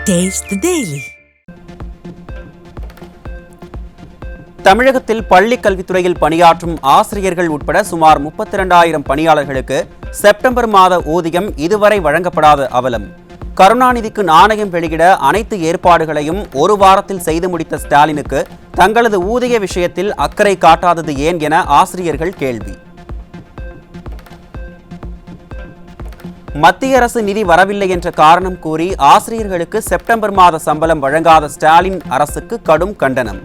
Taste the Daily. தமிழகத்தில் பள்ளி கல்வித்துறையில் பணியாற்றும் ஆசிரியர்கள் உட்பட சுமார் 32,000 பணியாளர்களுக்கு செப்டம்பர் மாத ஊதியம் இதுவரை வழங்கப்படாத அவலம். கருணாநிதிக்கு நாணயம் வெளியிட அனைத்து ஏற்பாடுகளையும் ஒரு வாரத்தில் செய்து முடித்த ஸ்டாலினுக்கு தங்களது ஊதிய விஷயத்தில் அக்கறை காட்டாதது ஏன் என ஆசிரியர்கள் கேள்வி. மத்திய அரசு நிதி வரவில்லை என்ற காரணம் கூறி ஆசிரியர்களுக்கு செப்டம்பர் மாத சம்பளம் வழங்காத ஸ்டாலின் அரசுக்கு கடும் கண்டனம்.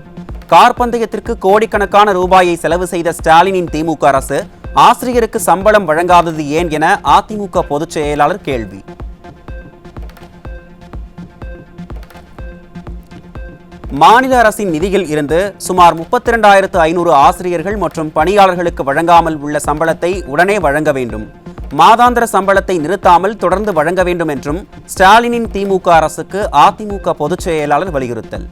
கார் பந்தயத்திற்கு கோடிக்கணக்கான ரூபாயை செலவு செய்த ஸ்டாலினின் திமுக அரசு ஆசிரியருக்கு சம்பளம் வழங்காதது ஏன் என அதிமுக பொதுச் செயலாளர் கேள்வி. மாநில அரசின் நிதியில் இருந்து சுமார் 32,500 ஆசிரியர்கள் மற்றும் பணியாளர்களுக்கு வழங்காமல் உள்ள சம்பளத்தை உடனே வழங்க வேண்டும். மாதாந்திர சம்பளத்தை நிறுத்தாமல் தொடர்ந்து வழங்க வேண்டும் என்றும் ஸ்டாலினின் திமுக அரசுக்கு அதிமுக பொதுச் செயலாளர் வலியுறுத்தல்.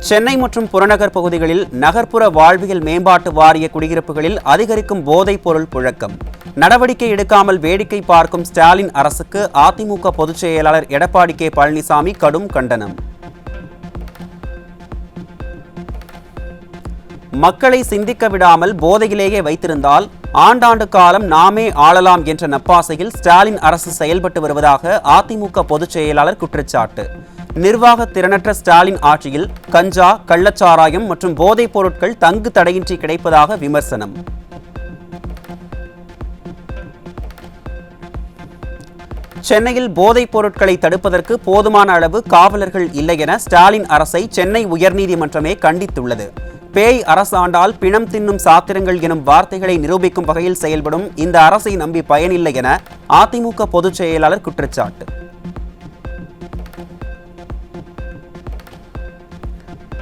சென்னை மற்றும் புறநகர் பகுதிகளில் நகர்ப்புற வாழ்வியல் மேம்பாட்டு வாரிய குடியிருப்புகளில் அதிகரிக்கும் போதைப் பொருள் புழக்கம். நடவடிக்கை எடுக்காமல் வேடிக்கை பார்க்கும் ஸ்டாலின் அரசுக்கு அதிமுக பொதுச் செயலாளர் எடப்பாடி கே பழனிசாமி கடும் கண்டனம். மக்களை சிந்திக்க விடாமல் போதையிலேயே வைத்திருந்தால் ஆண்டாண்டு காலம் நாமே ஆளலாம் என்ற நப்பாசையில் ஸ்டாலின் அரசு செயல்பட்டு வருவதாக அதிமுக பொதுச் செயலாளர் குற்றச்சாட்டு. நிர்வாக திறனற்ற ஸ்டாலின் ஆட்சியில் கஞ்சா, கள்ளச்சாராயம் மற்றும் போதைப் பொருட்கள் தங்கு தடையின்றி கிடைப்பதாக விமர்சனம். சென்னையில் போதைப் பொருட்களை தடுப்பதற்கு போதுமான அளவு காவலர்கள் இல்லை என ஸ்டாலின் அரசை சென்னை உயர்நீதிமன்றமே கண்டித்துள்ளது. பேய் அரசாண்டால் பிணம் தின்னும் சாத்திரங்கள் எனும் வார்த்தைகளை நிரூபிக்கும் வகையில் செயல்படும் இந்த அரசை நம்பி பயனில்லை என அதிமுக பொதுச் செயலாளர் குற்றச்சாட்டு.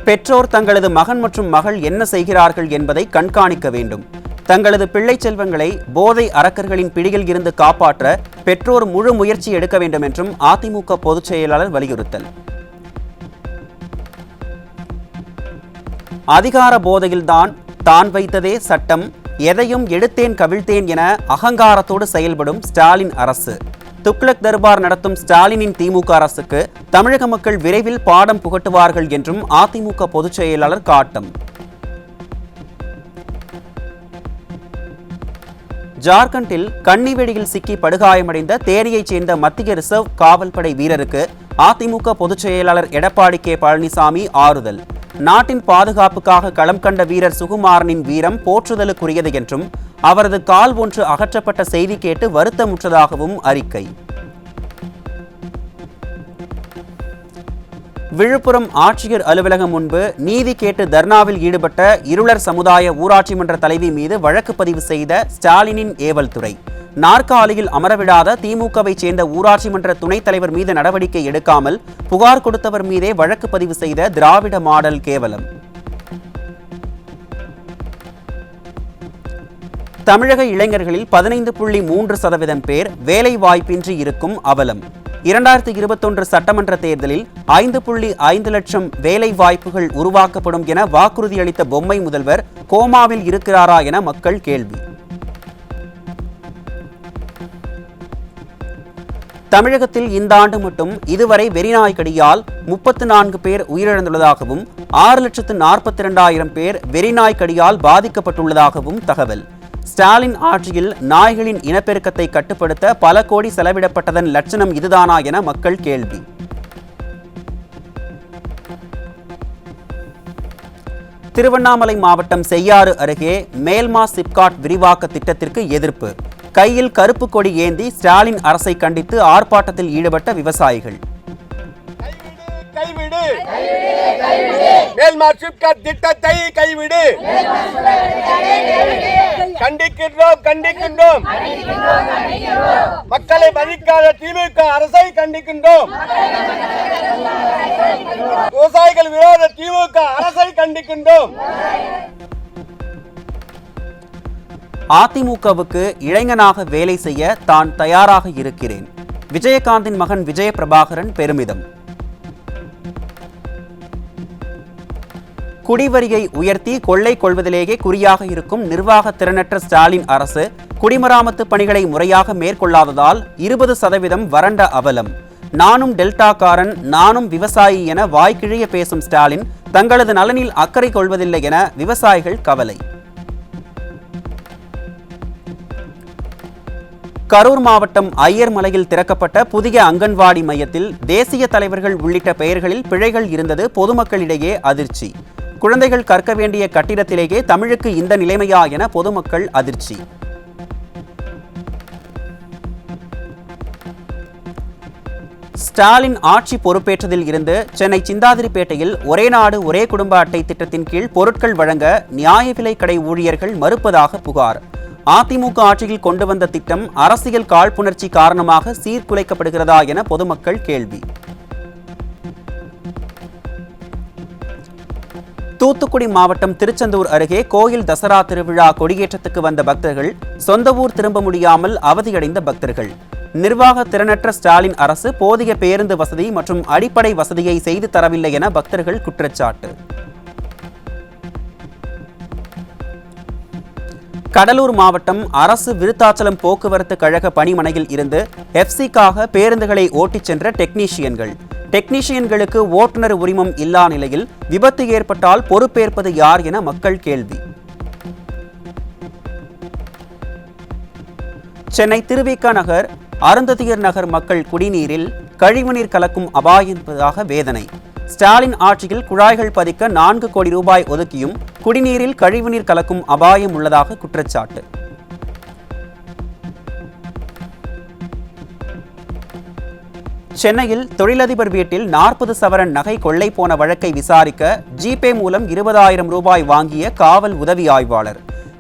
பெற்றோர் தங்களது மகன் மற்றும் மகள் என்ன செய்கிறார்கள் என்பதை கண்காணிக்க வேண்டும். தங்களது பிள்ளை செல்வங்களை போதை அரக்கர்களின் பிடியில் இருந்து காப்பாற்ற பெற்றோர் முழு முயற்சி எடுக்க வேண்டும் என்றும் அதிமுக பொதுச் செயலாளர் வலியுறுத்தல். அதிகார போதையில்தான் தான் வைத்ததே சட்டம், எதையும் எடுத்தேன் கவிழ்த்தேன் என அகங்காரத்தோடு செயல்படும் ஸ்டாலின் அரசு. துக்ளக் தர்பார் நடத்தும் ஸ்டாலினின் திமுக அரசுக்கு தமிழக மக்கள் விரைவில் பாடம் புகட்டுவார்கள் என்றும் அதிமுக பொதுச் செயலாளர் காட்டம். ஜார்க்கண்டில் கன்னிவெடியில் சிக்கி படுகாயமடைந்த தேனியைச் சேர்ந்த மத்திய ரிசர்வ் காவல்படை வீரருக்கு அதிமுக பொதுச் செயலாளர் எடப்பாடி கே பழனிசாமி ஆறுதல். நாட்டின் பாதுகாப்புக்காக களம் கண்ட வீரர் சுகுமாரனின் வீரம் போற்றுதலுக்குரியது என்றும் அவரது கால் ஒன்று அகற்றப்பட்ட செய்தி கேட்டு வருத்தமுற்றதாகவும் அறிக்கை. விழுப்புரம் ஆட்சியர் அலுவலகம் முன்பு நீதி கேட்டு தர்ணாவில் ஈடுபட்ட இருளர் சமுதாய ஊராட்சி மன்ற தலைவி மீது வழக்கு பதிவு செய்த ஸ்டாலினின் ஏவல் துறை. நாற்காலியில் அமரவிடாத திமுகவை சேர்ந்த ஊராட்சி மன்ற துணைத் தலைவர் மீது நடவடிக்கை எடுக்காமல் புகார் கொடுத்தவர் மீதே வழக்கு பதிவு செய்த திராவிட மாடல் கேவலம். தமிழக இளைஞர்களில் 15.3% பேர் வேலை வாய்ப்பின்றி இருக்கும் அவலம். 2021 சட்டமன்ற தேர்தலில் 5.5 லட்சம் வேலை வாய்ப்புகள் உருவாக்கப்படும் என வாக்குறுதி அளித்த பொம்மை முதல்வர் கோமாவில் இருக்கிறாரா என மக்கள் கேள்வி. தமிழகத்தில் இந்த ஆண்டு மட்டும் இதுவரை வெறிநாய் கடியால் 34 பேர் உயிரிழந்துள்ளதாகவும் 6,42,000 பேர் வெறிநாய் கடியால் பாதிக்கப்பட்டுள்ளதாகவும் தகவல். ஸ்டாலின் ஆட்சியில் நாய்களின் இனப்பெருக்கத்தை கட்டுப்படுத்த பல கோடி செலவிடப்பட்டதன் லட்சணம் இதுதானா என மக்கள் கேள்வி. திருவண்ணாமலை மாவட்டம் செய்யாறு அருகே மேல்மா சிப்காட் விரிவாக்க திட்டத்திற்கு எதிர்ப்பு. கையில் கருப்பு கொடி ஏந்தி ஸ்டாலின் அரசை கண்டித்து ஆர்ப்பாட்டத்தில் ஈடுபட்ட விவசாயிகள். மேல்மா சிப்காட் திட்டத்தை கைவிடு, கண்டிக்கின்றோம் கண்டிக்கின்றோம். மக்களை மதிக்காத திமுக அரசை கண்டிக்கின்றோம். விவசாயிகள் விரோத திமுக அரசை கண்டிக்கின்றோம். அதிமுகவுக்கு இளைஞனாக வேலை செய்ய தான் தயாராக இருக்கிறேன். விஜயகாந்தின் மகன் விஜய பிரபாகரன் பெருமிதம். குடிவரியை உயர்த்தி கொள்ளை கொள்வதிலேயே குறியாக இருக்கும் நிர்வாக திறனற்ற ஸ்டாலின் அரசு குடிமராமத்து பணிகளை முறையாக மேற்கொள்ளாததால் 20% வறண்ட அவலம். நானும் டெல்டாக்காரன், நானும் விவசாயி என வாய்க்கிழிய பேசும் ஸ்டாலின் தங்களது நலனில் அக்கறை கொள்வதில்லை என விவசாயிகள் கவலை. கரூர் மாவட்டம் ஐயர்மலையில் திறக்கப்பட்ட புதிய அங்கன்வாடி மையத்தில் தேசிய தலைவர்கள் உள்ளிட்ட பெயர்களில் பிழைகள் இருந்தது பொதுமக்களிடையே அதிர்ச்சி. குழந்தைகள் கற்க வேண்டிய கட்டிடத்திலேயே தமிழுக்கு இந்த நிலைமையா என பொதுமக்கள் அதிர்ச்சி. ஸ்டாலின் ஆட்சி பொறுப்பேற்றதில் இருந்து சென்னை சிந்தாதிரிப்பேட்டையில் ஒரே நாடு ஒரே குடும்ப அட்டை திட்டத்தின் கீழ் பொருட்கள் வழங்க நியாய விலை கடை ஊழியர்கள் மறுப்பதாக புகார். அதிமுக ஆட்சியில் கொண்டு வந்த திட்டம் அரசியல் காழ்ப்புணர்ச்சி காரணமாக சீர்குலைக்கப்படுகிறதா என பொதுமக்கள் கேள்வி. தூத்துக்குடி மாவட்டம் திருச்செந்தூர் அருகே கோயில் தசரா திருவிழா கொடியேற்றத்துக்கு வந்த பக்தர்கள் சொந்த ஊர் திரும்ப முடியாமல் அவதியடைந்த பக்தர்கள். நிர்வாக திறனற்ற ஸ்டாலின் அரசு போதிய பேருந்து வசதி மற்றும் அடிப்படை வசதியை செய்து தரவில்லை என பக்தர்கள் குற்றச்சாட்டு. கடலூர் மாவட்டம் அரசு விருத்தாச்சலம் போக்குவரத்து கழக பணிமனையில் இருந்து எஃப்சிக்காக பேருந்துகளை ஓட்டிச் சென்ற டெக்னீஷியன்களுக்கு ஓட்டுநர் உரிமம் இல்லா நிலையில் விபத்து ஏற்பட்டால் பொறுப்பேற்பது யார் என மக்கள் கேள்வி. சென்னை திருவிக நகர், அருந்ததியர் நகர் மக்கள் குடிநீரில் கழிவுநீர் கலக்கும் அபாயம் இருப்பதாக வேதனை. ஸ்டாலின் ஆட்சியில் குழாய்கள் பதிக்க 4 கோடி ரூபாய் ஒதுக்கியும் குடிநீரில் கழிவுநீர் கலக்கும் அபாயம் உள்ளதாக குற்றச்சாட்டு. சென்னையில் தொழிலதிபர் வீட்டில் 40 சவரன் நகை கொள்ளை போன வழக்கை விசாரிக்க ஜிபே மூலம் 20,000 ரூபாய் வாங்கிய காவல் உதவி ஆய்வாளர்.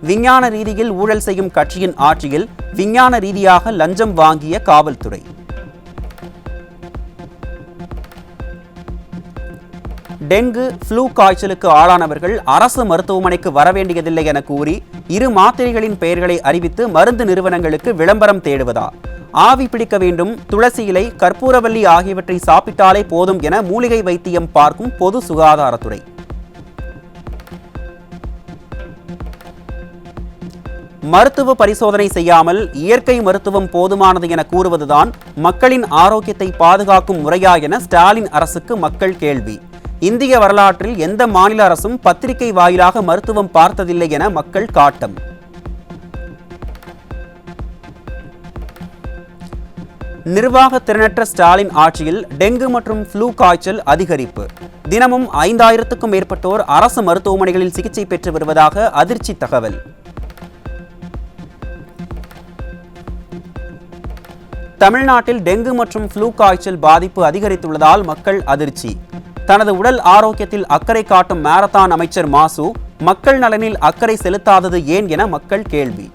விஞ்ஞான ரீதியில் ஊழல் செய்யும் கட்சியின் ஆட்சியில் விஞ்ஞான ரீதியாக லஞ்சம் வாங்கிய காவல்துறை. டெங்கு, ஃப்ளூ காய்ச்சலுக்கு ஆளானவர்கள் அரசு மருத்துவமனைக்கு வரவேண்டியதில்லை என கூறி 2 மாத்திரைகளின் பெயர்களை அறிவித்து மருந்து நிறுவனங்களுக்கு விளம்பரம் தேடுவதா? ஆவி பிடிக்க வேண்டும், துளசி இலை, கற்பூரவல்லி ஆகியவற்றை சாப்பிட்டாலே போதும் என மூலிகை வைத்தியம் பார்க்கும் பொது சுகாதாரத்துறை. மருத்துவ பரிசோதனை செய்யாமல் இயற்கை மருத்துவம் போதுமானது என கூறுவதுதான் மக்களின் ஆரோக்கியத்தை பாதுகாக்கும் முறையா என ஸ்டாலின் அரசுக்கு மக்கள் கேள்வி. இந்திய வரலாற்றில் எந்த மாநில அரசும் பத்திரிகை வாயிலாக மருத்துவம் பார்த்ததில்லை என மக்கள் காட்டம். நிர்வாக திறனற்ற ஸ்டாலின் ஆட்சியில் டெங்கு மற்றும் ஃப்ளூ காய்ச்சல் அதிகரிப்பு. தினமும் 5,000க்கும் மேற்பட்டோர் அரசு மருத்துவமனைகளில் சிகிச்சை பெற்று வருவதாக அதிர்ச்சி தகவல். தமிழ்நாட்டில் டெங்கு மற்றும் ஃப்ளூ காய்ச்சல் பாதிப்பு அதிகரித்துள்ளதால் மக்கள் அதிர்ச்சி. தனது உடல் ஆரோக்கியத்தில் அக்கறை காட்டும் மாரத்தான் அமைச்சர் மாசு மக்கள் நலனில் அக்கறை செலுத்தாதது ஏன் என மக்கள் கேள்வி.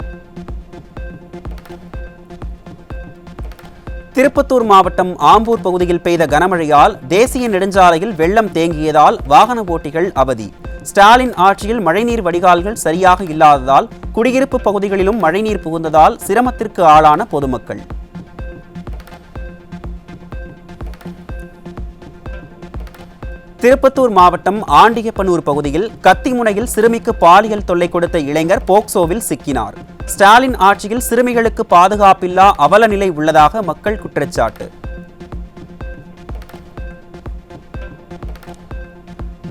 திருப்பத்தூர் மாவட்டம் ஆம்பூர் பகுதியில் பெய்த கனமழையால் தேசிய நெடுஞ்சாலையில் வெள்ளம் தேங்கியதால் வாகன ஓட்டிகள் அவதி. ஸ்டாலின் ஆட்சியில் மழைநீர் வடிகால்கள் சரியாக இல்லாததால் குடியிருப்பு பகுதிகளிலும் மழைநீர் புகுந்ததால் சிரமத்திற்கு ஆளான பொதுமக்கள். திருப்பத்தூர் மாவட்டம் ஆண்டியப்பனூர் பகுதியில் கத்திமுனையில் சிறுமிக்கு பாலியல் தொல்லை கொடுத்த இளைஞர் போக்சோவில் சிக்கினார். ஸ்டாலின் ஆட்சியில் சிறுமிகளுக்கு பாதுகாப்பில்லா அவல நிலை உள்ளதாக மக்கள் குற்றச்சாட்டு.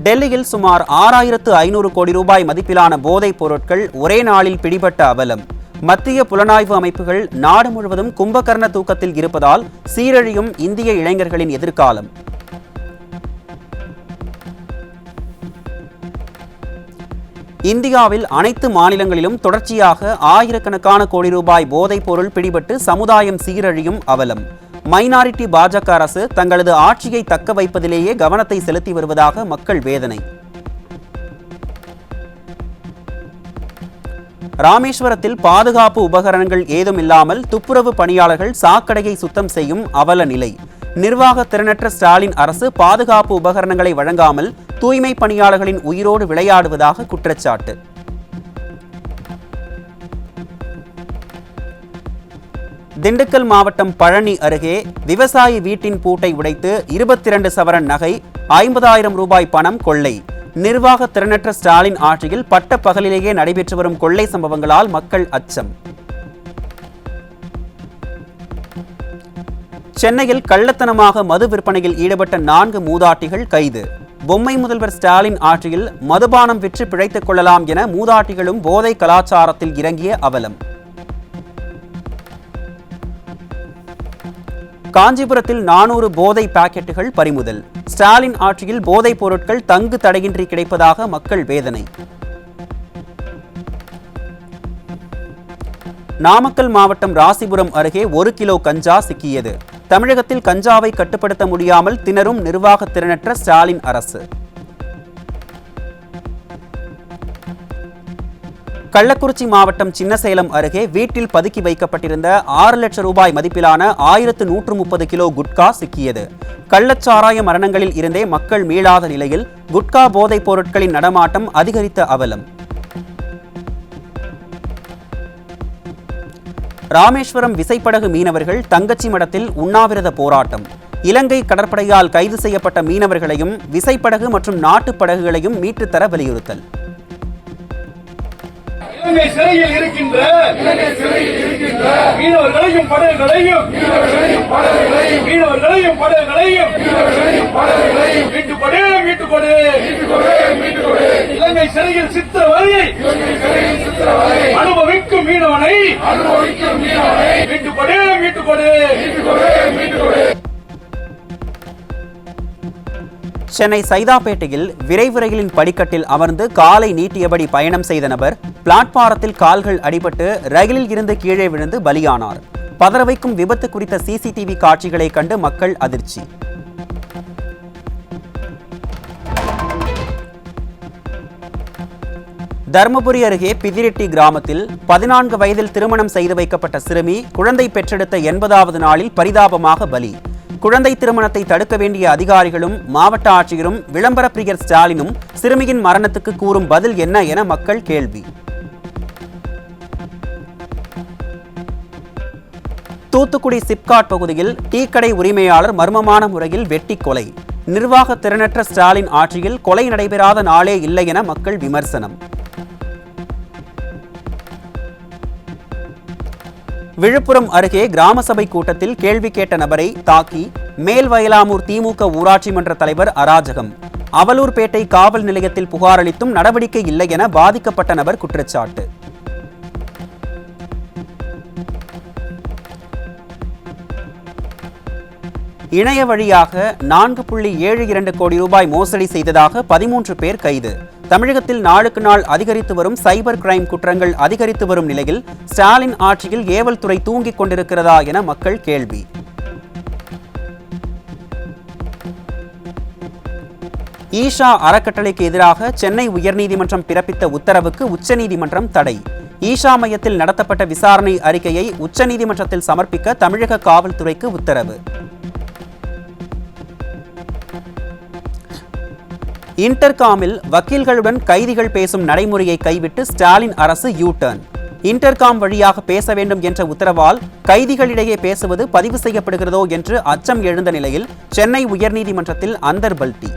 டெல்லியில் சுமார் 6,500 கோடி ரூபாய் மதிப்பிலான போதைப் பொருட்கள் ஒரே நாளில் பிடிபட்ட அவலம். மத்திய புலனாய்வு அமைப்புகள் நாடு முழுவதும் கும்பகர்ண தூக்கத்தில் இருப்பதால் சீரழியும் இந்திய இளைஞர்களின் எதிர்காலம். இந்தியாவில் அனைத்து மாநிலங்களிலும் தொடர்ச்சியாக ஆயிரக்கணக்கான கோடி ரூபாய் போதைப் பொருள் பிடிபட்டு சமுதாயம் சீரழியும் அவலம். மைனாரிட்டி பாஜக அரசு தங்களது ஆட்சியை தக்க வைப்பதிலேயே கவனத்தை செலுத்தி வருவதாக மக்கள் வேதனை. ராமேஸ்வரத்தில் பாதுகாப்பு உபகரணங்கள் ஏதும் இல்லாமல் துப்புரவு பணியாளர்கள் சாக்கடையை சுத்தம் செய்யும் அவல நிலை. நிர்வாக திறனற்ற ஸ்டாலின் அரசு பாதுகாப்பு உபகரணங்களை வழங்காமல் தூய்மை பணியாளர்களின் உயிரோடு விளையாடுவதாக குற்றச்சாட்டு. திண்டுக்கல் மாவட்டம் பழனி அருகே விவசாயி வீட்டின் பூட்டை உடைத்து 22 சவரன் நகை, 50,000 ரூபாய் பணம் கொள்ளை. நிர்வாக திறனற்ற ஸ்டாலின் ஆட்சியில் பட்ட பகலிலேயே நடைபெற்று வரும் கொள்ளை சம்பவங்களால் மக்கள் அச்சம். சென்னையில் கள்ளத்தனமாக மது விற்பனையில் ஈடுபட்ட 4 மூதாட்டிகள் கைது. பொம்மை முதல்வர் ஸ்டாலின் ஆட்சியில் மதுபானம் விற்று பிழைத்துக் கொள்ளலாம் என மூதாட்டிகளும் போதை கலாச்சாரத்தில் இறங்கிய அவலம். காஞ்சிபுரத்தில் 400 போதை பாக்கெட்டுகள் பறிமுதல். ஸ்டாலின் ஆட்சியில் போதைப் பொருட்கள் தங்கு தடையின்றி கிடைப்பதாக மக்கள் வேதனை. நாமக்கல் மாவட்டம் ராசிபுரம் அருகே 1 கிலோ கஞ்சா சிக்கியது. தமிழகத்தில் கஞ்சாவை கட்டுப்படுத்த முடியாமல் திணறும் நிர்வாக திறனற்ற ஸ்டாலின் அரசு. கள்ளக்குறிச்சி மாவட்டம் சின்னசேலம் அருகே வீட்டில் பதுக்கி வைக்கப்பட்டிருந்த 6 லட்சம் ரூபாய் மதிப்பிலான 1130 கிலோ குட்கா சிக்கியது. கள்ளச்சாராய மரணங்களில் இருந்தே மக்கள் மீளாத நிலையில் குட்கா போதைப் பொருட்களின் நடமாட்டம் அதிகரித்த அவலம். ராமேஸ்வரம் விசைப்படகு மீனவர்கள் தங்கச்சி மடத்தில் உண்ணாவிரத போராட்டம். இலங்கை கடற்படையால் கைது செய்யப்பட்ட மீனவர்களையும் விசைப்படகு மற்றும் நாட்டுப் படகுகளையும் மீட்டுத்தர வலியுறுத்தல். இலங்கை சிறையில் இருக்கின்ற மீனவர்களையும் படகுகளையும் மீட்டுக்கொடு. இலங்கை சிறையில் சித்திரவதையை அனுபவிக்கும் மீனவனை மீட்டுக்கொடு. சென்னை சைதாப்பேட்டையில் விரைவு ரயிலின் படிக்கட்டில் அமர்ந்து காலை நீட்டியபடி பயணம் செய்த நபர் பிளாட்பாரத்தில் கால்கள் அடிபட்டு ரயிலில் இருந்து கீழே விழுந்து பலியானார். பதறவைக்கும் விபத்து குறித்த சிசிடிவி காட்சிகளை கண்டு மக்கள் அதிர்ச்சி. தருமபுரி அருகே பிதிரெட்டி கிராமத்தில் 14 வயதில் திருமணம் செய்து வைக்கப்பட்ட சிறுமி குழந்தை பெற்றெடுத்த 80வது நாளில் பரிதாபமாக பலி. குழந்தை திருமணத்தை தடுக்க வேண்டிய அதிகாரிகளும் மாவட்ட ஆட்சியரும் விளம்பர பிரியர் ஸ்டாலினும் சிறுமியின் மரணத்துக்கு கூறும் பதில் என்ன என மக்கள் கேள்வி. தூத்துக்குடி சிப்காட் பகுதியில் டீ கடை உரிமையாளர் மர்மமான முறையில் வெட்டி கொலை. நிர்வாக திறனற்ற ஸ்டாலின் ஆட்சியில் கொலை நடைபெறாத நாளே இல்லை என மக்கள் விமர்சனம். விழுப்புரம் அருகே கிராம சபை கூட்டத்தில் கேள்வி கேட்ட நபரை தாக்கி மேல்வயலாமூர் திமுக ஊராட்சி மன்ற தலைவர் அராஜகம். அவலூர்பேட்டை காவல் நிலையத்தில் புகார் அளித்தும் நடவடிக்கை இல்லை என பாதிக்கப்பட்ட நபர் குற்றச்சாட்டு. இணைய வழியாக 4.72 கோடி ரூபாய் மோசடி செய்ததாக 13 பேர் கைது. தமிழகத்தில் நாளுக்கு நாள் அதிகரித்து வரும் சைபர் கிரைம் குற்றங்கள் அதிகரித்து வரும் நிலையில் ஸ்டாலின் ஆட்சியில் ஏவல் துறை தூங்கிக் கொண்டிருக்கிறதா என மக்கள் கேள்வி. ஈஷா அறக்கட்டளைக்கு எதிராக சென்னை உயர்நீதிமன்றம் பிறப்பித்த உத்தரவுக்கு உச்சநீதிமன்றம் தடை. ஈஷா மையத்தில் நடத்தப்பட்ட விசாரணை அறிக்கையை உச்சநீதிமன்றத்தில் சமர்ப்பிக்க தமிழக காவல்துறைக்கு உத்தரவு. இன்டர்காமில் வக்கீல்களுடன் கைதிகள் பேசும் நடைமுறையை கைவிட்டு ஸ்டாலின் அரசு யூ டர்ன். இன்டர்காம் வழியாக பேச வேண்டும் என்ற உத்தரவால் கைதிகளிடையே பேசுவது பதிவு செய்யப்படுகிறதோ என்று அச்சம் எழுந்த நிலையில் சென்னை உயர்நீதிமன்றத்தில் அந்தர்பல்டி.